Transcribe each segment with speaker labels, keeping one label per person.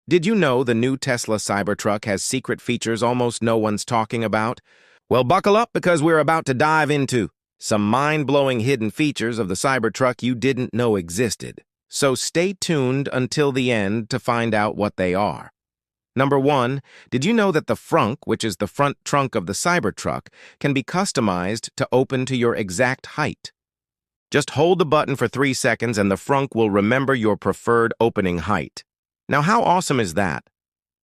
Speaker 1: Did you know the new Tesla Cybertruck has secret features almost no one's talking about? Well, buckle up because we're about to dive into some mind-blowing hidden features of the Cybertruck you didn't know existed. So stay tuned until the end to find out what they are. Number 1, did you know that the frunk, which is the front trunk of the Cybertruck, can be customized to open to your exact height? Just hold the button for 3 seconds and the frunk will remember your preferred opening height. Now, how awesome is that?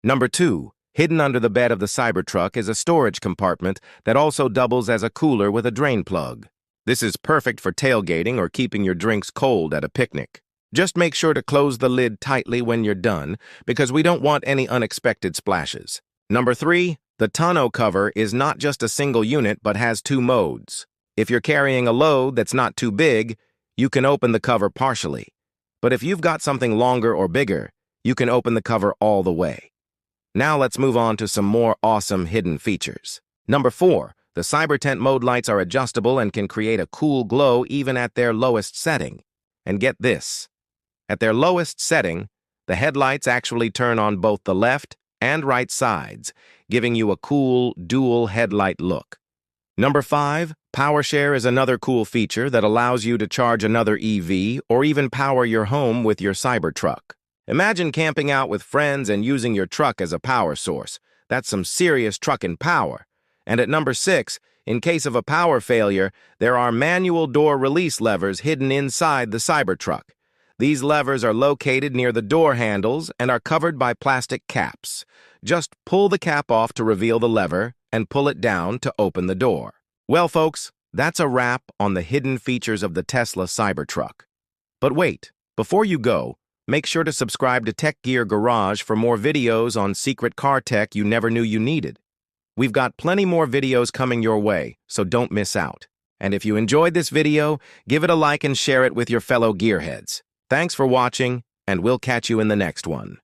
Speaker 1: Number 2, hidden under the bed of the Cybertruck is a storage compartment that also doubles as a cooler with a drain plug. This is perfect for tailgating or keeping your drinks cold at a picnic. Just make sure to close the lid tightly when you're done, because we don't want any unexpected splashes. Number 3, the tonneau cover is not just a single unit but has 2 modes. If you're carrying a load that's not too big, you can open the cover partially. But if you've got something longer or bigger, you can open the cover all the way. Now let's move on to some more awesome hidden features. Number 4, the Cybertent mode lights are adjustable and can create a cool glow even at their lowest setting. And get this. At their lowest setting, the headlights actually turn on both the left and right sides, giving you a cool dual headlight look. Number 5, PowerShare is another cool feature that allows you to charge another EV or even power your home with your Cybertruck. Imagine camping out with friends and using your truck as a power source. That's some serious trucking power. And at number 6, in case of a power failure, there are manual door release levers hidden inside the Cybertruck. These levers are located near the door handles and are covered by plastic caps. Just pull the cap off to reveal the lever and pull it down to open the door. Well, folks, that's a wrap on the hidden features of the Tesla Cybertruck. But wait, before you go, make sure to subscribe to Tech Gear Garage for more videos on secret car tech you never knew you needed. We've got plenty more videos coming your way, so don't miss out. And if you enjoyed this video, give it a like and share it with your fellow gearheads. Thanks for watching, and we'll catch you in the next one.